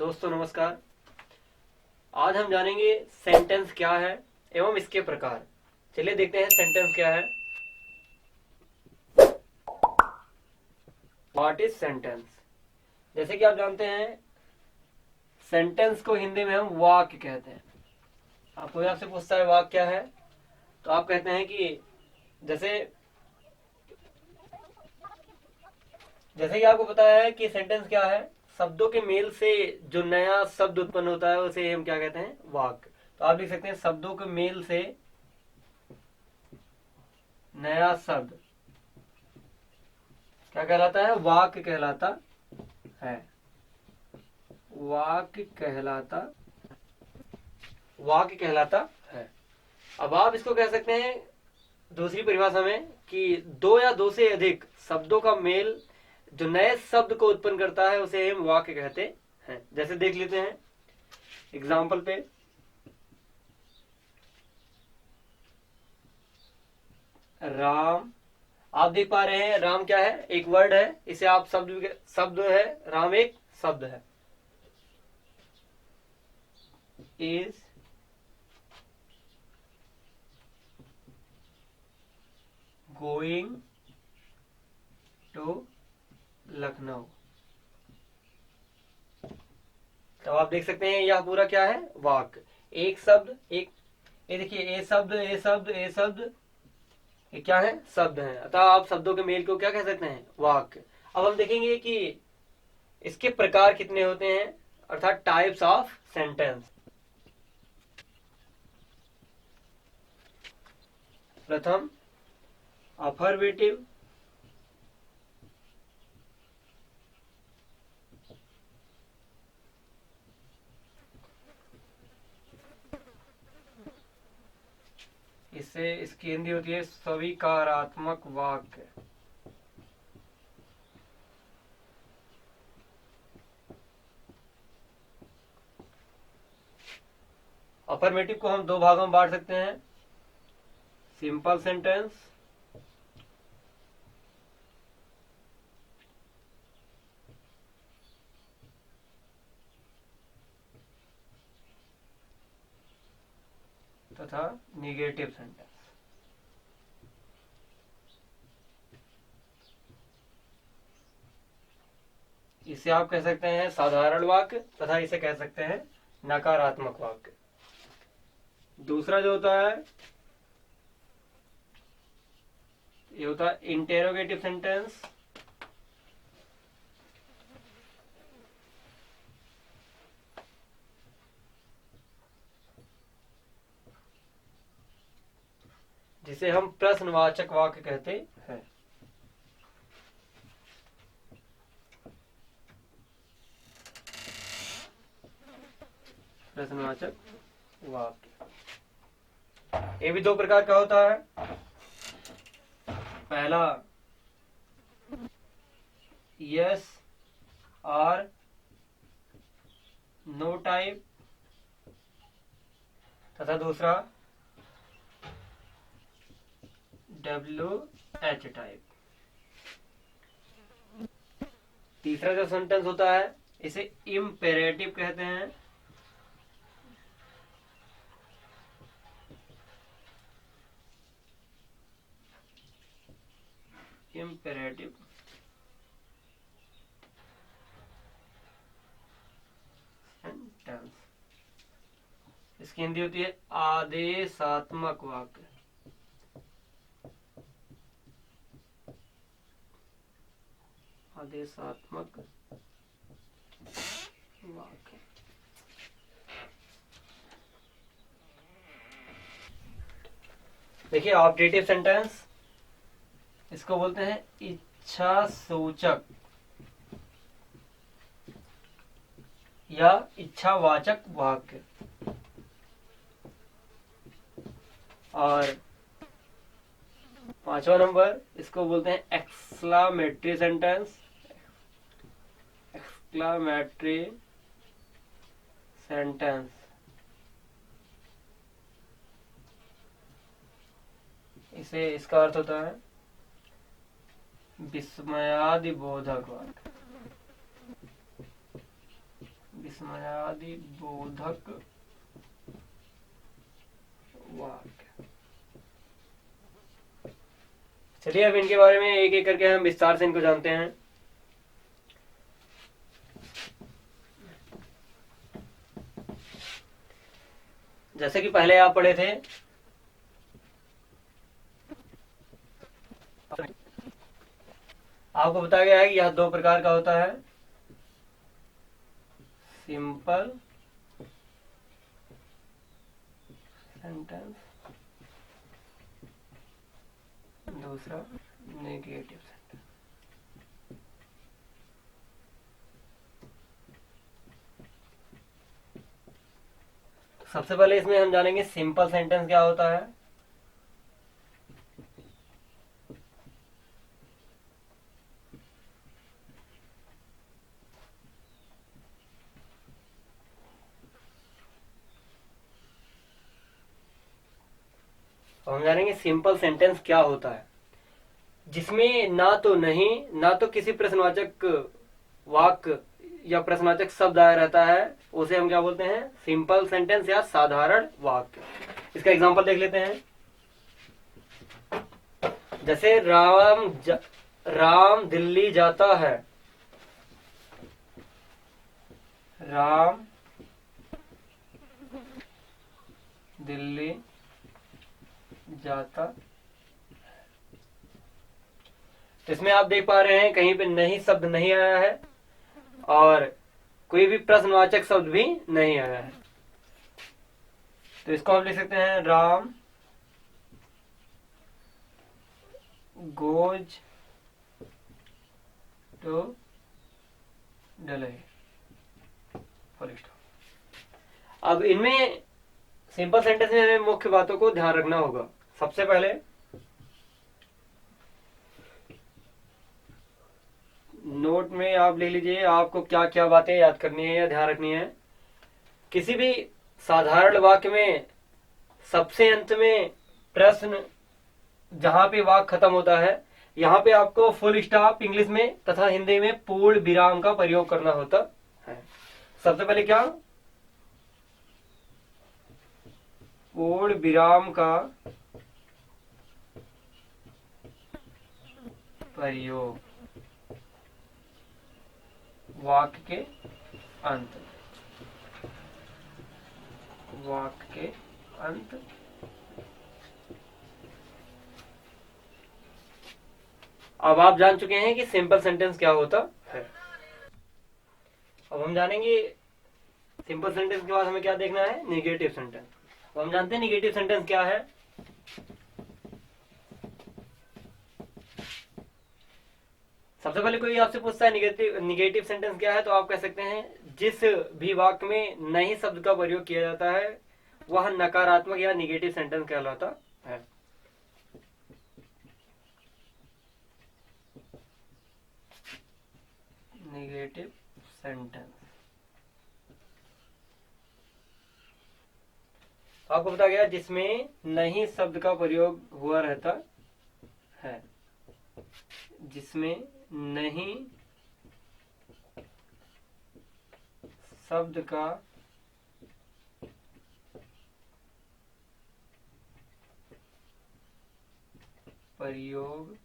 दोस्तों नमस्कार। आज हम जानेंगे सेंटेंस क्या है एवं इसके प्रकार। चलिए देखते हैं सेंटेंस क्या है। What is sentence. जैसे कि आप जानते हैं सेंटेंस को हिंदी में हम वाक्य कहते हैं। कोई आपसे पूछता है वाक्य क्या है तो आप कहते हैं कि जैसे कि आपको पता है कि सेंटेंस क्या है, शब्दों के मेल से जो नया शब्द उत्पन्न होता है उसे हम क्या कहते हैं, वाक्य। तो आप लिख सकते हैं शब्दों के मेल से नया शब्द क्या कहलाता है, वाक्य कहलाता है। वाक्य कहलाता है। अब आप इसको कह सकते हैं दूसरी परिभाषा में कि दो या दो से अधिक शब्दों का मेल जो नए शब्द को उत्पन्न करता है उसे हम वाक्य कहते हैं। जैसे देख लेते हैं एग्जाम्पल पे, राम। आप देख पा रहे हैं राम क्या है, एक वर्ड है। इसे आप शब्द है, राम एक शब्द है। Is going to Lucknow. तो आप देख सकते हैं यह पूरा क्या है, वाक्य। एक शब्द, एक ये देखिए ए शब्द ये क्या है, शब्द है। अतः आप शब्दों के मेल को क्या कह सकते हैं, वाक्य। अब हम देखेंगे कि इसके प्रकार कितने होते हैं, अर्थात टाइप्स ऑफ सेंटेंस। प्रथम अफर्मेटिव, इसकी हिंदी होती है स्वीकारात्मक वाक्य। अफर्मेटिव को हम दो भागों में बांट सकते हैं, सिंपल सेंटेंस तथा निगेटिव सेंटेंस। इसे आप कह सकते हैं साधारण वाक्य तथा इसे कह सकते हैं नकारात्मक वाक्य। दूसरा जो होता है ये होता है इंटेरोगेटिव सेंटेंस। जिसे हम प्रश्नवाचक वाक्य कहते हैं। प्रश्नवाचक वाक्य ये भी दो प्रकार का होता है। पहला यस और नो टाइप तथा दूसरा WH टाइप। तीसरा जो सेंटेंस होता है इसे इम्पेरेटिव कहते हैं। इम्पेरेटिव सेंटेंस, इसकी हिंदी होती है आदेशात्मक वाक्य। आदेशात्मक वाक्य। देखिए ऑब्जेक्टिव सेंटेंस इसको बोलते हैं इच्छा सूचक या इच्छावाचक वाक्य। और पांचवा नंबर इसको बोलते हैं एक्सक्लामेटरी सेंटेंस। एक्सक्लामेटरी सेंटेंस इसका अर्थ होता है विस्मयादिबोधक वाक्य। विस्मयादि बोधक वाक्य। चलिए अब इनके बारे में एक एक करके हम विस्तार से इनको जानते हैं। जैसे कि पहले आप पढ़े थे, आपको बताया गया है कि यह दो प्रकार का होता है, सिंपल सेंटेंस, दूसरा नेगेटिव सेंटेंस। तो सबसे पहले इसमें हम जानेंगे सिंपल सेंटेंस क्या होता है। हम जानेंगे सिंपल सेंटेंस क्या होता है, जिसमें ना तो नहीं, ना तो किसी प्रश्नवाचक वाक्य या प्रश्नवाचक शब्द आया रहता है, उसे हम क्या बोलते हैं, सिंपल सेंटेंस या साधारण वाक्य। इसका एग्जांपल देख लेते हैं। जैसे राम दिल्ली जाता है, राम दिल्ली जाता। तो इसमें आप देख पा रहे हैं कहीं पे नहीं शब्द नहीं आया है और कोई भी प्रश्नवाचक शब्द भी नहीं आया है। तो इसको हम लिख सकते हैं, Ram goes to Delhi, full stop. अब इनमें सिंपल सेंटेंस में हमें मुख्य बातों को ध्यान रखना होगा। सबसे पहले नोट में आप ले लीजिए, आपको क्या क्या बातें याद करनी है या ध्यान रखनी है। किसी भी साधारण वाक्य में सबसे अंत में प्रश्न, जहां पे वाक्य खत्म होता है, यहाँ पे आपको फुल स्टॉप इंग्लिश में तथा हिंदी में पूर्ण विराम का प्रयोग करना होता है। सबसे पहले क्या, पूर्ण विराम का प्रयोग वाक्य के अंत, वाक्य के अंत। अब आप जान चुके हैं कि सिंपल सेंटेंस क्या होता है। अब हम जानेंगे सिंपल सेंटेंस के बाद हमें क्या देखना है, निगेटिव सेंटेंस। तो हम जानते हैं निगेटिव सेंटेंस क्या है। सबसे पहले कोई आपसे पूछता है निगेटिव सेंटेंस क्या है, तो आप कह सकते हैं जिस भी वाक्य में नहीं शब्द का प्रयोग किया जाता है वह नकारात्मक या निगेटिव सेंटेंस कहलाता है। निगेटिव सेंटेंस आपको बताया गया जिसमें नहीं शब्द का प्रयोग हुआ रहता है, जिसमें नहीं शब्द का प्रयोग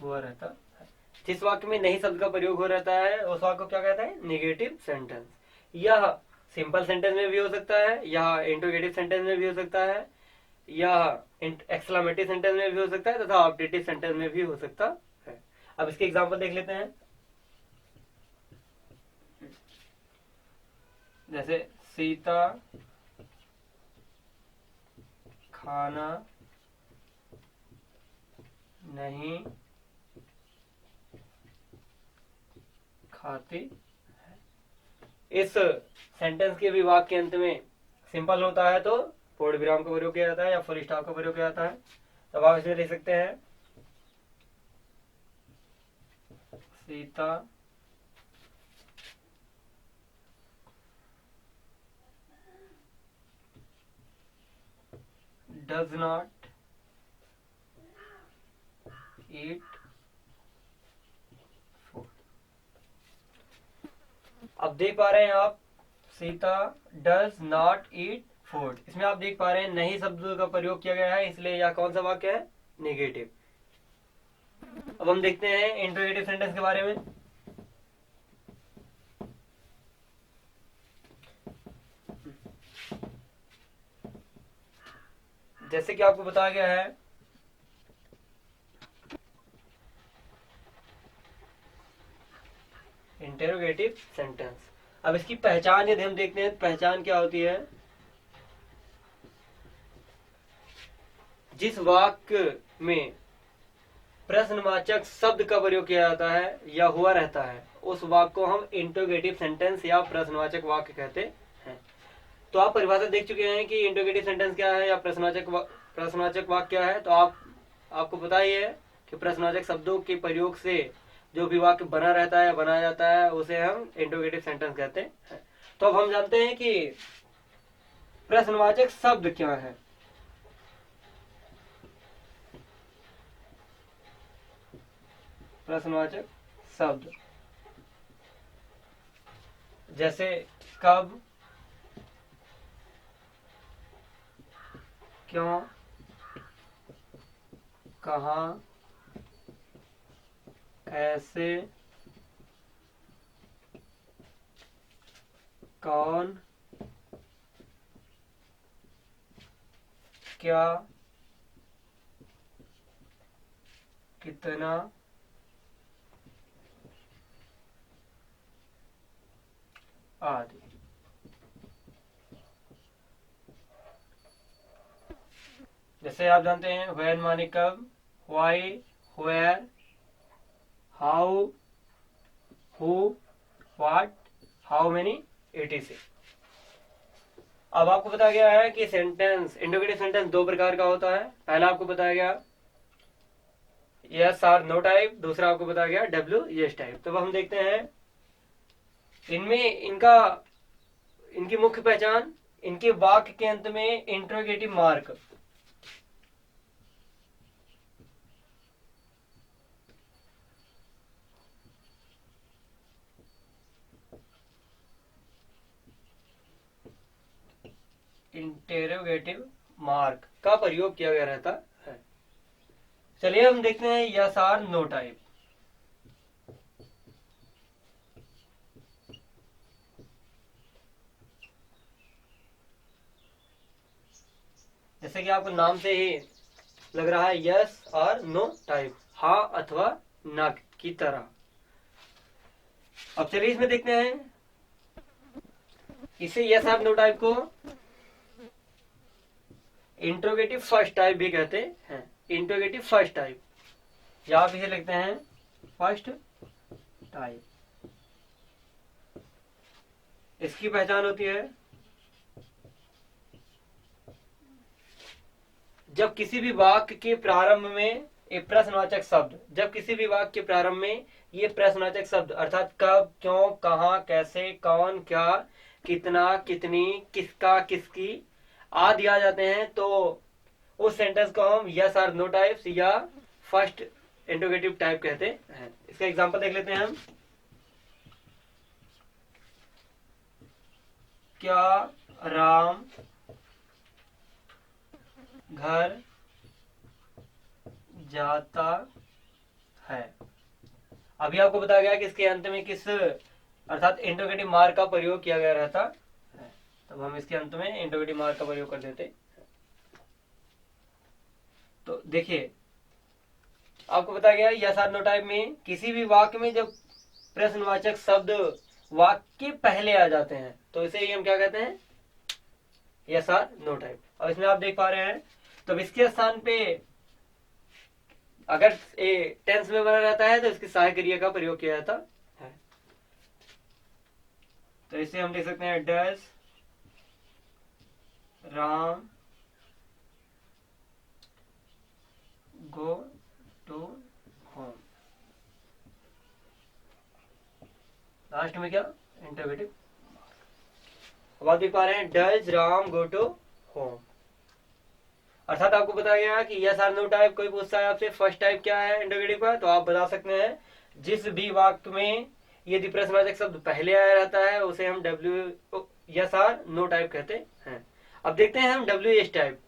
हुआ रहता है। जिस वाक्य में नहीं शब्द का प्रयोग हो रहता है उस वाक्य को क्या कहता है, निगेटिव सेंटेंस। यह सिंपल सेंटेंस में भी हो सकता है, यह इंटरोगेटिव सेंटेंस में भी हो सकता है, यह एक्सक्लेमेटिव सेंटेंस में भी हो सकता है तथा ऑब्जेक्टिव सेंटेंस में भी हो सकता है। अब इसके एग्जांपल देख लेते हैं। जैसे सीता खाना नहीं खाती है। इस सेंटेंस के भी वाक्य के अंत में सिंपल होता है तो पूर्ण विराम का प्रयोग किया जाता है या फुल स्टॉप का प्रयोग किया जाता है। तब आप इसमें देख सकते हैं, सीता does not eat अब देख पा रहे हैं आप, Sita does not eat food, इसमें आप देख पा रहे हैं नहीं शब्द का प्रयोग किया गया है, इसलिए यह कौन सा वाक्य है? नेगेटिव। अब हम देखते हैं इंट्रोगेटिव सेंटेंस के बारे में। जैसे कि आपको बताया गया है, इंटरोगेटिव सेंटेंस। अब इसकी पहचान यदि हम देखते हैं, पहचान क्या होती है? जिस वाक्य में प्रश्नवाचक शब्द का प्रयोग किया जाता है या हुआ रहता है, उस वाक्य को हम इंटरोगेटिव सेंटेंस या प्रश्नवाचक वाक्य कहते हैं। तो आप परिभाषा देख चुके हैं कि इंटरोगेटिव सेंटेंस क्या है या प्रश्नवाचक वाक्य क्या है। तो आपको पता ही है कि प्रश्नवाचक शब्दों के प्रयोग से जो भी वाक्य बना रहता है, बनाया जाता है, उसे हम इंटरोगेटिव सेंटेंस कहते हैं। तो अब हम जानते हैं कि प्रश्नवाचक शब्द क्या है। प्रश्नवाचक शब्द जैसे कब, क्यों, कहाँ, कैसे, कौन, क्या, कितना, आदि। जैसे आप जानते हैं व्हेन माने कब, why, where, how, who, what, how many, etc। अब आपको बताया गया है कि सेंटेंस, इंटरोगेटिव सेंटेंस दो प्रकार का होता है। पहला आपको बताया गया यस और नो टाइप, दूसरा आपको बताया गया डब्ल्यू यस टाइप। तो हम देखते हैं इनमें इनकी मुख्य पहचान, इनके वाक्य के अंत में इंटरोगेटिव मार्क। इंटरोगेटिव मार्क का प्रयोग किया गया रहता है। चलिए हम देखते हैं यस और नो टाइप। जैसे कि आपको नाम से ही लग रहा है यस और नो टाइप, हाँ अथवा ना की तरह। अब चलिए इसमें देखते हैं, इसे यस और नो टाइप को इंट्रोगेटिव फर्स्ट टाइप भी कहते हैं। इंट्रोगेटिव फर्स्ट टाइप, या आप इसे लिखते हैं फर्स्ट टाइप। इसकी पहचान होती है जब किसी भी वाक्य के प्रारंभ में एक प्रश्नवाचक शब्द, जब किसी भी वाक्य के प्रारंभ में ये प्रश्नवाचक शब्द अर्थात कब, क्यों, कहाँ, कैसे, कौन, क्या, कितना, कितनी, किसका, किसकी आदि आ जाते हैं, तो उस सेंटेंस को हम यस और नो टाइप्स या फर्स्ट इंट्रोगेटिव टाइप कहते हैं। इसका एग्जांपल देख लेते हैं हम। क्या राम घर जाता है। अभी आपको बताया गया कि इसके अंत में किस अर्थात इंट्रोगेटिव मार्क का प्रयोग किया गया रहता है, तब हम इसके अंत में इंट्रोगेटिव मार्क का प्रयोग कर देते। तो देखिए आपको बताया गया यस और नो टाइप में किसी भी वाक्य में जब प्रश्नवाचक शब्द वाक्य पहले आ जाते हैं तो इसे ही हम क्या कहते हैं, यस और नो टाइप। और इसमें आप देख पा रहे हैं तो इसके स्थान पे अगर ए टेंस में बना रहता है तो इसकी सहायक क्रिया का प्रयोग किया जाता है। तो इसे हम लिख सकते हैं does Ram go to home. Last में क्या, इंटरोगेटिव। अब आप देख पा रहे हैं does Ram go to home, अर्थात आपको बताया गया कि यस और नो टाइप। कोई पूछता है आपसे फर्स्ट टाइप क्या है इंटरोगेटिव का, तो आप बता सकते हैं जिस भी वाक्य में यदि प्रश्नवाचक शब्द पहले आया रहता है उसे हम W yes or no type कहते हैं। अब देखते हैं हम W S type.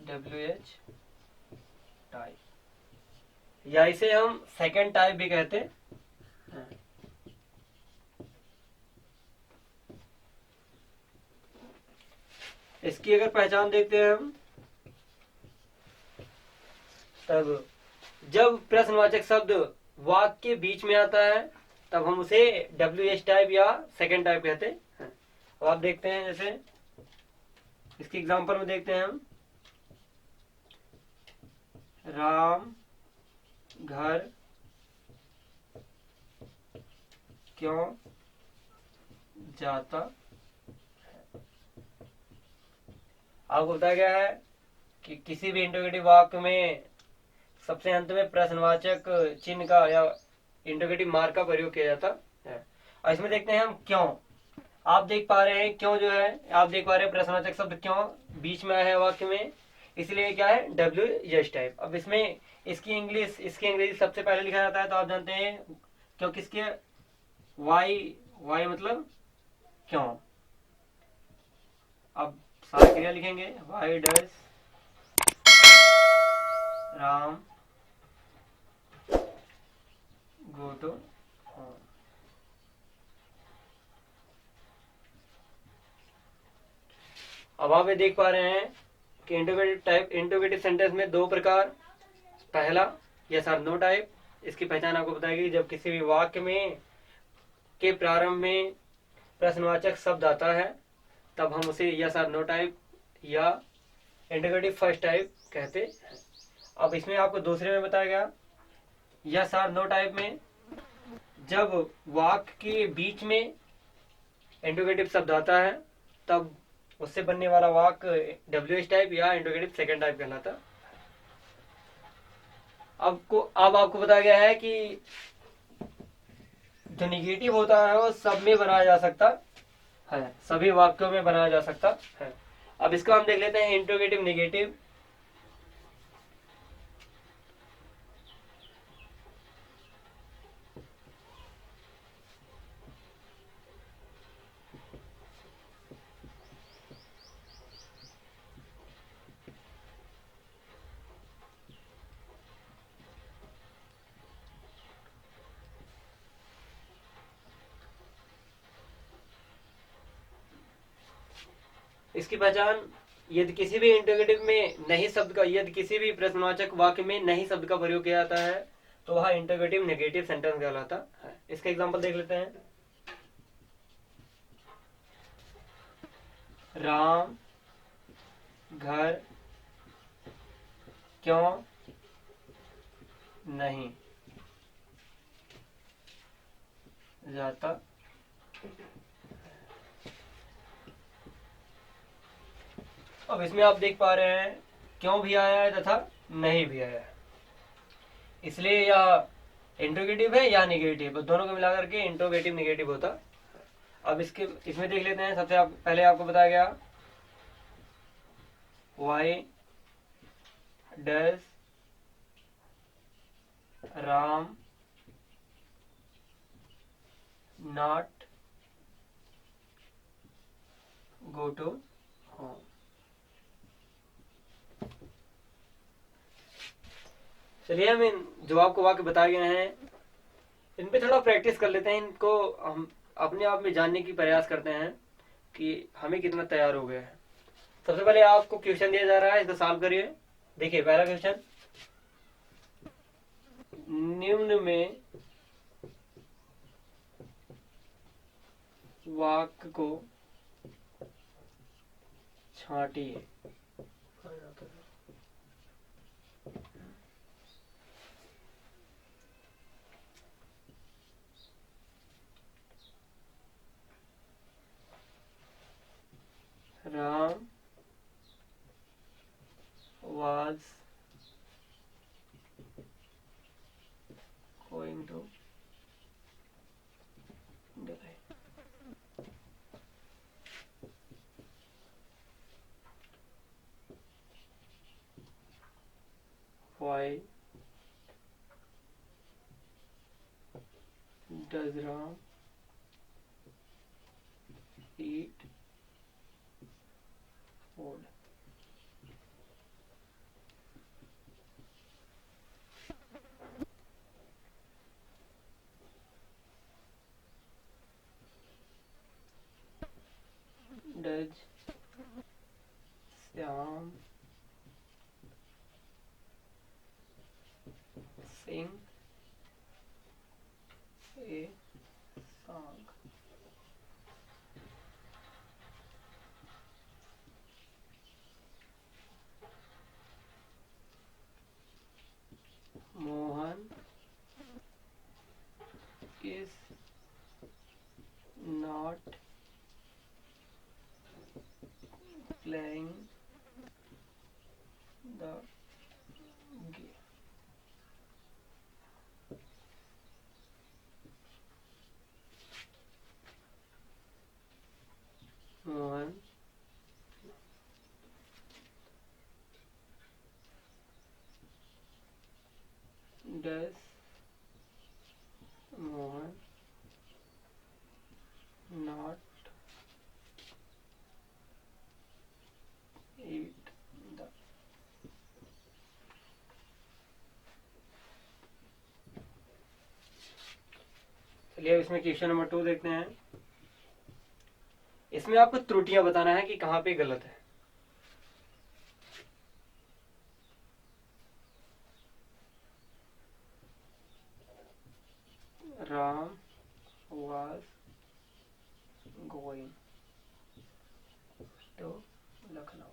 W H type या इसे हम सेकंड टाइप भी कहते हैं। इसकी अगर पहचान देखते हैं हम, तब जब प्रश्नवाचक शब्द वाक्य के बीच में आता है तब हम उसे डब्ल्यू एच टाइप या सेकंड टाइप कहते हैं। अब आप देखते हैं, जैसे इसकी एग्जांपल में देखते हैं हम, राम घर क्यों जाता। आपको बताया गया है कि किसी भी इंटरोगेटिव वाक्य में सबसे अंत में प्रश्नवाचक चिन्ह का या इंटरोगेटिव मार्क का प्रयोग किया जाता है। और इसमें देखते हैं हम क्यों। आप देख पा रहे हैं क्यों जो है, आप देख पा रहे हैं प्रश्नवाचक शब्द क्यों बीच में आया है वाक्य में, इसलिए क्या है डब्ल्यू एच टाइप। अब इसमें इसकी अंग्रेजी सबसे पहले लिखा जाता है, तो आप जानते हैं क्यों किसके, वाई मतलब क्यों। अब सारा क्रिया लिखेंगे, why does Ram go to home. अब आप ये देख पा रहे हैं कि इंटरोगेटिव सेंटेंस में दो प्रकार, पहला यस और नो टाइप। इसकी पहचान आपको बताएगी जब किसी भी वाक्य में के प्रारंभ में प्रश्नवाचक शब्द आता है तब हम उसे यस और नो टाइप या इंटरोगेटिव फर्स्ट टाइप कहते हैं। अब इसमें आपको दूसरे में बताया गया, यस और नो टाइप में जब वाक्य के बीच में इंटरोगेटिव शब्द आता है तब उससे बनने वाला वाक्य डब्ल्यू एच टाइप या इंटरोगेटिव सेकंड टाइप कहलाता। अब आपको बताया गया है कि जो निगेटिव होता है वो सब में बनाया जा सकता है, सभी वाक्यों में बनाया जा सकता है। अब इसको हम देख लेते हैं, इंटरोगेटिव निगेटिव। इसकी पहचान, यदि किसी भी इंटरोगेटिव में नहीं शब्द का, यदि किसी भी प्रश्नवाचक वाक्य में नहीं शब्द का प्रयोग किया जाता है तो वह इंटरोगेटिव नेगेटिव सेंटेंस कहलाता है। इसका एग्जांपल देख लेते हैं, राम घर क्यों नहीं जाता। अब इसमें आप देख पा रहे हैं क्यों भी आया है तथा नहीं भी आया है, इसलिए यह इंट्रोगेटिव है या निगेटिव, दोनों को मिलाकर के इंट्रोगेटिव निगेटिव होता। अब इसमें देख लेते हैं, सबसे पहले आपको बताया गया why does Ram not go to home. चलिए हम इन जो आपको वाक्य बताए गए हैं इन पे थोड़ा प्रैक्टिस कर लेते हैं, इनको हम अपने आप में जानने की प्रयास करते हैं कि हमें कितना तैयार हो गया है। सबसे पहले आपको क्वेश्चन दिया जा रहा है, इसको सॉल्व करिए। देखिए पहला क्वेश्चन, निम्न में वाक्य को छांटिए। Ram was going to Does Ram eat food? Does Syam sing a song? Mohan is not playing the game. Mohan does Mohan not eat the चलिए अब इसमें क्वेश्चन नंबर 2 देखते हैं। इसमें आपको त्रुटियां बताना है कि कहाँ पे गलत है। Ram was going to Lucknow.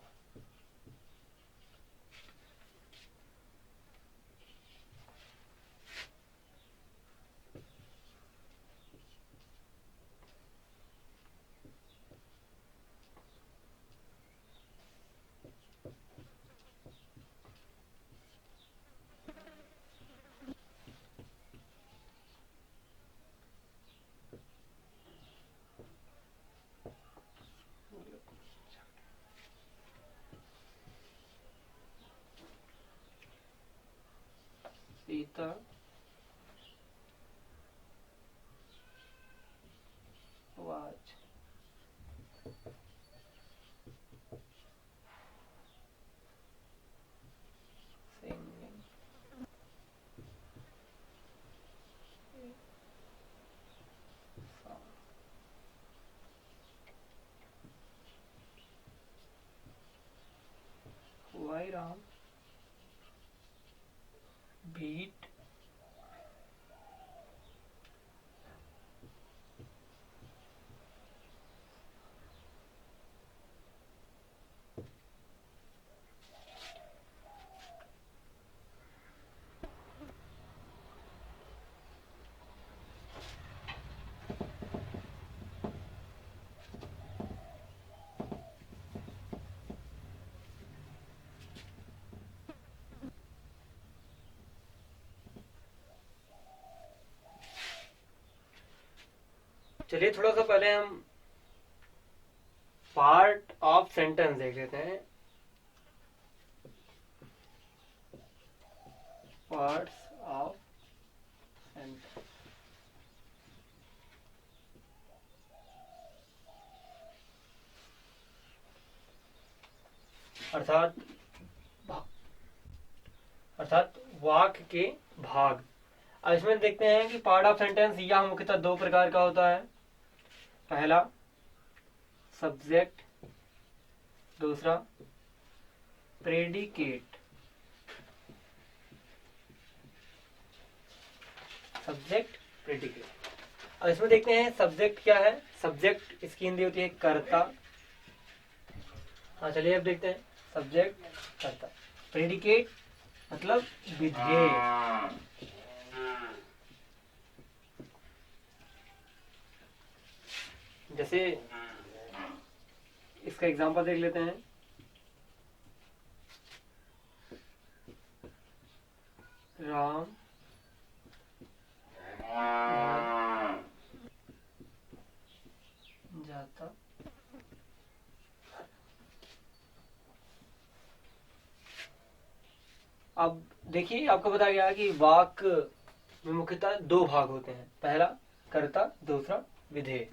Sita was singing a song। Why Ram beat चलिए थोड़ा सा पहले हम पार्ट ऑफ सेंटेंस देख लेते हैं। पार्ट्स ऑफ सेंटेंस अर्थात वाक्य के भाग। अब इसमें देखते हैं कि पार्ट ऑफ सेंटेंस यह मुख्यतः दो प्रकार का होता है। पहला सब्जेक्ट, दूसरा प्रेडिकेट। Subject, predicate. अब इसमें देखते हैं सब्जेक्ट क्या है। सब्जेक्ट इसकी हिंदी होती है कर्ता। हाँ चलिए अब देखते हैं सब्जेक्ट कर्ता। प्रेडिकेट मतलब विधेय। जैसे इसका एग्जांपल देख लेते हैं। राम जाता अब देखिए आपको बताया गया कि वाक्य में मुख्यतः दो भाग होते हैं। पहला कर्ता, दूसरा विधेय।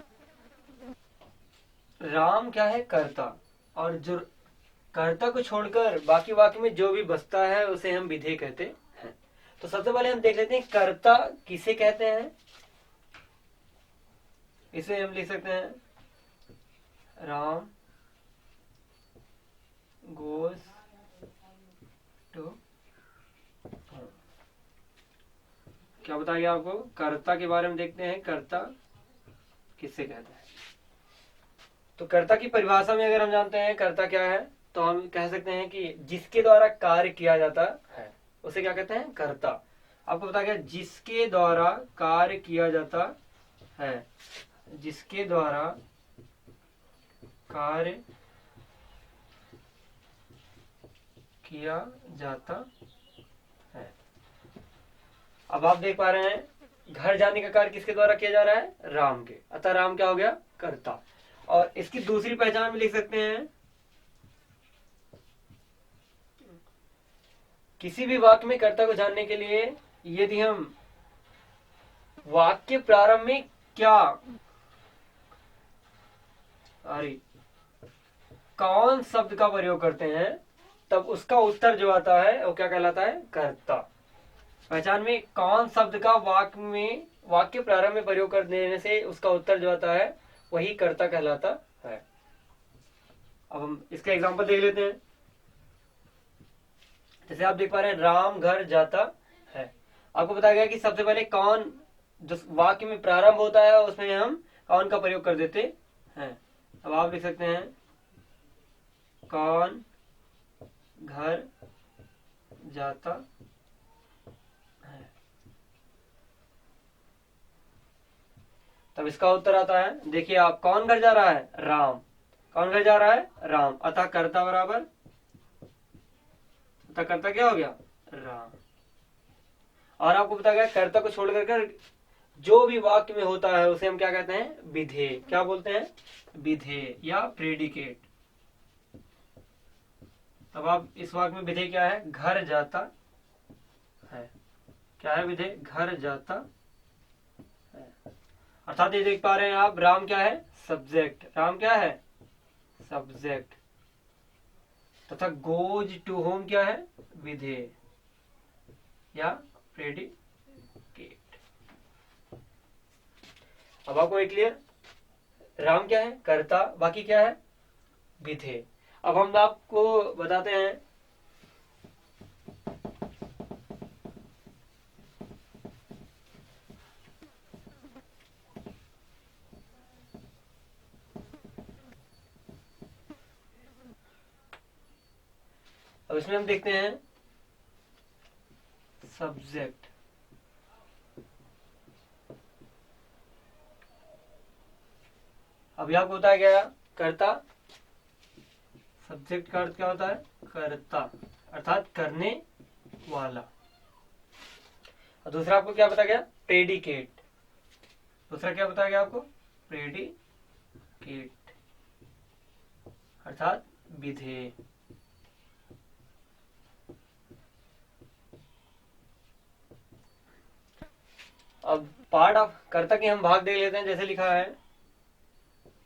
राम क्या है? कर्ता। और जो कर्ता को छोड़कर बाकी वाक्य में जो भी बचता है उसे हम विधेय कहते हैं। तो सबसे पहले हम देख लेते हैं कर्ता किसे कहते हैं। इसे हम लिख सकते हैं राम गोज टू होम। क्या बताइए आपको? कर्ता के बारे में देखते हैं, कर्ता किससे कहते हैं। तो कर्ता की परिभाषा में अगर हम जानते हैं कर्ता क्या है, तो हम कह सकते हैं कि जिसके द्वारा कार्य किया जाता है उसे क्या कहते हैं? कर्ता। आपको पता गया, जिसके द्वारा कार्य किया जाता है, जिसके द्वारा कार्य किया जाता है। अब आप देख पा रहे हैं घर जाने का कार्य किसके द्वारा किया जा रहा है? राम के। अतः राम क्या हो गया? कर्ता। और इसकी दूसरी पहचान भी लिख सकते हैं, किसी भी वाक्य में कर्ता को जानने के लिए यदि हम वाक्य प्रारंभ में क्या कौन शब्द का प्रयोग करते हैं, तब उसका उत्तर जो आता है वो क्या कहलाता है? कर्ता। पहचान में कौन शब्द का वाक्य प्रारंभ में प्रयोग कर देने से उसका उत्तर जो आता है वही कर्ता कहलाता है। अब हम इसका एग्जांपल देख लेते हैं। जैसे आप देख पा रहे हैं राम घर जाता है। आपको बताया गया कि सबसे पहले कौन जो वाक्य में प्रारंभ होता है उसमें हम कौन का प्रयोग कर देते हैं। अब आप लिख सकते हैं कौन घर जाता है। तब इसका उत्तर आता है, देखिए आप, कौन घर जा रहा है? राम। कौन घर जा रहा है? राम। अतः कर्ता बराबर, अतः कर्ता क्या हो गया? राम। और आपको बताया गया कर्ता को छोड़कर जो भी वाक्य में होता है उसे हम क्या कहते हैं? विधेय। क्या बोलते हैं? विधेय या प्रेडिकेट। तब आप इस वाक्य में विधेय क्या है? घर जाता है। क्या है विधेय? घर जाता है। अर्थात ये देख पा रहे हैं आप, राम क्या है? सब्जेक्ट। राम क्या है? सब्जेक्ट। तथा गोज टू होम क्या है? विधेय या प्रेडिकेट। अब आपको एक क्लियर, राम क्या है? कर्ता, बाकी क्या है? विधेय। अब हम आपको बताते हैं अब इसमें हम देखते हैं सब्जेक्ट। अभी आपको बताया गया कर्ता, सब्जेक्ट का अर्थ क्या होता है? कर्ता, अर्थात करने वाला। और दूसरा आपको क्या बताया गया? प्रेडिकेट। दूसरा क्या बताया गया आपको? प्रेडिकेट अर्थात विधेय। अब पार्ट ऑफ कर्ता के हम भाग देख लेते हैं। जैसे लिखा है,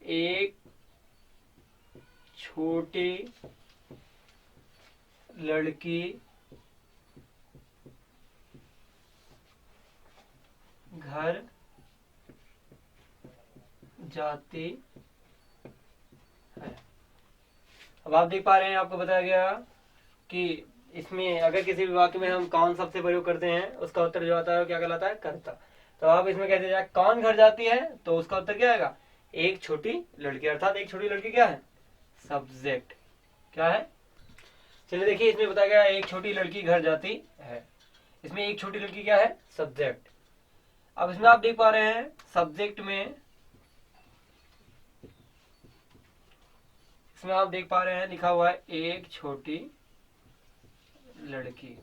एक छोटी लड़की घर जाती है। अब आप देख पा रहे हैं, आपको बताया गया कि इसमें अगर किसी भी वाक्य में हम कौन शब्द से प्रयोग करते हैं उसका उत्तर जो आता है वो क्या कहलाता है? कर्ता। तो आप इसमें कहते जाए कौन घर जाती है, तो उसका उत्तर क्या आएगा? एक छोटी लड़की। अर्थात एक छोटी लड़की क्या है? सब्जेक्ट। क्या है? चलिए देखिए, इसमें बताया गया एक छोटी लड़की घर जाती है। इसमें एक छोटी लड़की क्या है? सब्जेक्ट। अब इसमें आप देख पा रहे हैं सब्जेक्ट में, इसमें आप देख पा रहे हैं लिखा हुआ है एक छोटी लड़की।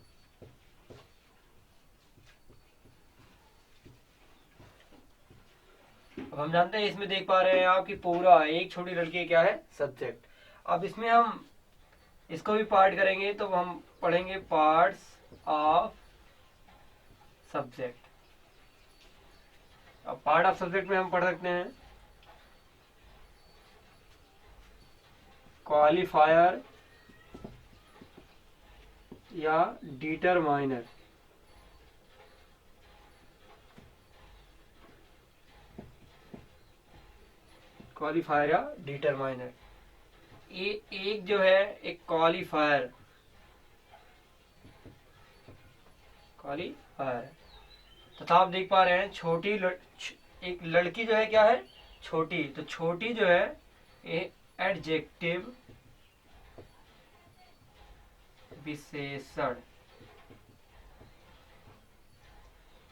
अब हम जानते हैं, इसमें देख पा रहे हैं आप कि पूरा एक छोटी लड़की क्या है? सब्जेक्ट। अब इसमें हम इसको भी पार्ट करेंगे तो हम पढ़ेंगे पार्ट्स ऑफ सब्जेक्ट। अब पार्ट ऑफ सब्जेक्ट में हम पढ़ सकते हैं क्वालिफायर या डिटरमाइनर। क्वालिफायर या डिटरमाइनर, एक जो है एक क्वालिफायर तथा आप देख पा रहे हैं एक लड़की जो है क्या है, छोटी, तो छोटी जो है एडजेक्टिव विशेषण,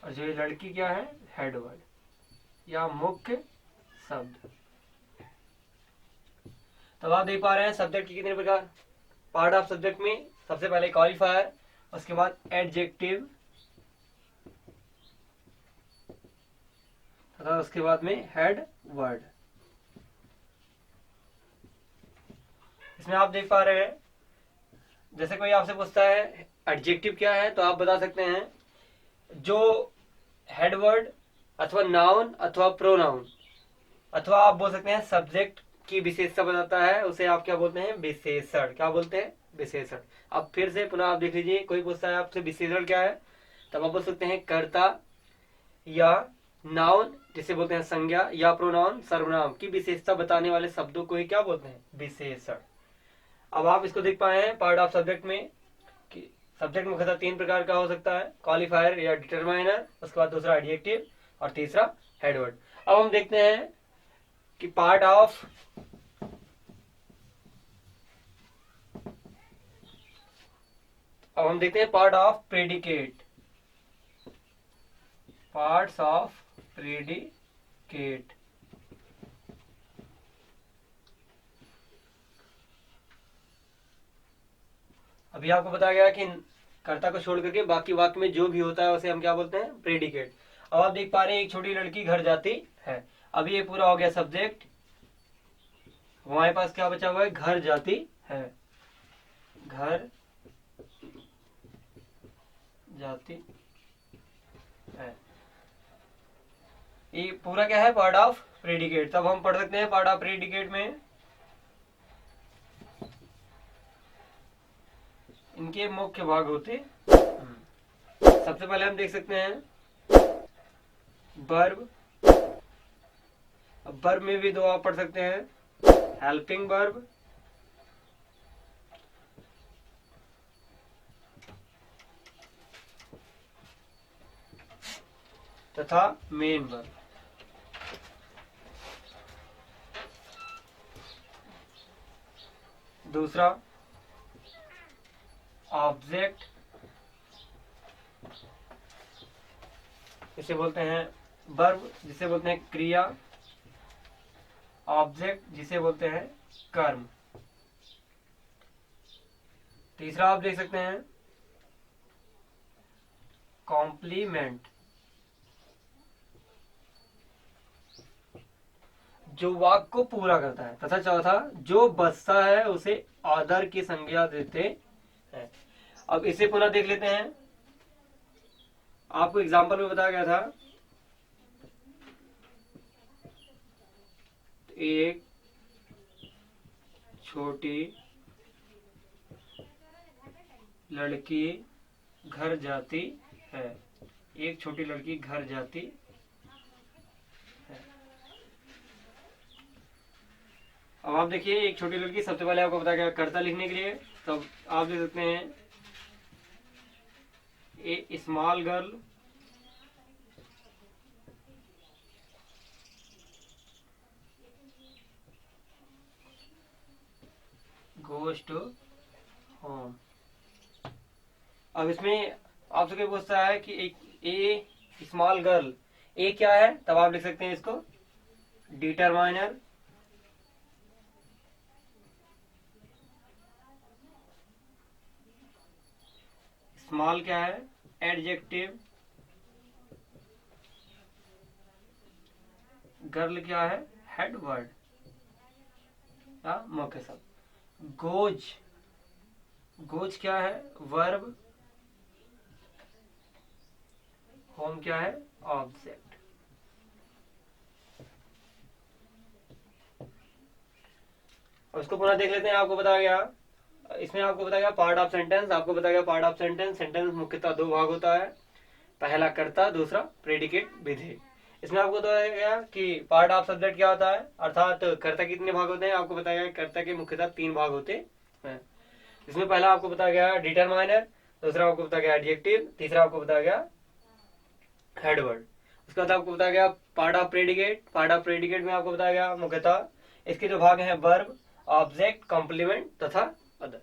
और जो ये लड़की क्या है, हेडवर्ड या मुख्य शब्द। तब आप देख पा रहे हैं सब्जेक्ट के कितने प्रकार। पार्ट ऑफ सब्जेक्ट में सबसे पहले क्वालिफायर, उसके बाद एडजेक्टिव, तथा उसके बाद में हेड वर्ड। इसमें आप देख पा रहे हैं जैसे कोई आपसे पूछता है एडजेक्टिव क्या है, तो आप बता सकते हैं जो हेड वर्ड अथवा नाउन अथवा प्रोनाउन, अथवा आप बोल सकते हैं सब्जेक्ट की विशेषता बताता है, उसे आप क्या बोलते हैं, विशेषण। क्या बोलते हैं, विशेषण। अब फिर से पुनः आप देख लीजिए, कोई पूछता है आपसे विशेषण क्या है, तब आप बोल सकते हैं कर्ता या नाउन जिसे बोलते हैं संज्ञा, या प्रोनाउन सर्वनाम की विशेषता बताने वाले शब्दों को ही क्या बोलते हैं, विशेषण। अब आप इसको देख पाए हैं पार्ट ऑफ सब्जेक्ट में कि सब्जेक्ट मुख्यतः 3 प्रकार का हो सकता है, क्वालिफायर या डिटरमाइनर, उसके बाद दूसरा एडजेक्टिव और तीसरा हेडवर्ड। अब हम देखते हैं कि part of part of predicate. Parts of predicate, अभी आपको बताया गया कि कर्ता को छोड़ करके बाकी वाक्य में जो भी होता है उसे हम क्या बोलते हैं, प्रेडिकेट। अब आप देख पा रहे हैं एक छोटी लड़की घर जाती है। अब ये पूरा हो गया सब्जेक्ट, हमारे पास क्या बचा हुआ है, घर जाती है। घर जाती है, ये पूरा क्या है, पार्ट ऑफ प्रेडिकेट। तब हम पढ़ सकते हैं पार्ट ऑफ प्रेडिकेट में इनके मुख्य भाग होते। सबसे पहले हम देख सकते हैं वर्ब। अब वर्ब में भी 2 आप पढ़ सकते हैं, हेल्पिंग वर्ब तथा मेन वर्ब। दूसरा ऑब्जेक्ट, इसे बोलते हैं वर्ब जिसे बोलते हैं क्रिया, ऑब्जेक्ट जिसे बोलते हैं कर्म। तीसरा आप देख सकते हैं कॉम्प्लीमेंट, जो वाक्य को पूरा करता है, तथा चौथा जो बचता है उसे आदर की संज्ञा देते हैं। अब इसे पुनः देख लेते हैं, आपको एग्जाम्पल में बताया गया था एक छोटी लड़की घर जाती है। एक छोटी लड़की घर जाती है। अब आप देखिए एक छोटी लड़की, सबसे पहले आपको बताया गया कर्ता लिखने के लिए, तब आप देख सकते हैं a small girl goes to home. अब इसमें आपसे कोई पूछता है कि एक ए स्मॉल गर्ल, ए क्या है, तब आप लिख सकते हैं इसको डिटरमाइनर, स्मॉल क्या है, एडजेक्टिव, गर्ल क्या है, हेड वर्ड या मुख्य शब्द। गोज, गोज क्या है, वर्ब, होम क्या है, ऑब्जेक्ट। अब इसको पुनः देख लेते हैं। आपको बताया गया, इसमें आपको बताया गया पार्ट ऑफ सेंटेंस। आपको बताया गया पार्ट ऑफ सेंटेंस, सेंटेंस मुख्यतः दो भाग होता है, पहला कर्ता, दूसरा प्रेडिकेट विधेय। इसमें आपको बताया गया कि पार्ट ऑफ सब्जेक्ट क्या होता है, अर्थात कर्ता कितने भाग होते हैं। आपको बताया गया कर्ता के मुख्यतः 3 भाग होते हैं। इसमें पहला आपको बताया गया डिटरमाइनर, दूसरा आपको बताया गया एडजेक्टिव, तीसरा आपको बताया गया हेडवर्ड। उसके बाद आपको बताया गया part of predicate. Part of predicate में आपको बताया गया मुख्यतः इसके जो भाग हैं वर्ब, ऑब्जेक्ट, कॉम्प्लीमेंट तथा अदर।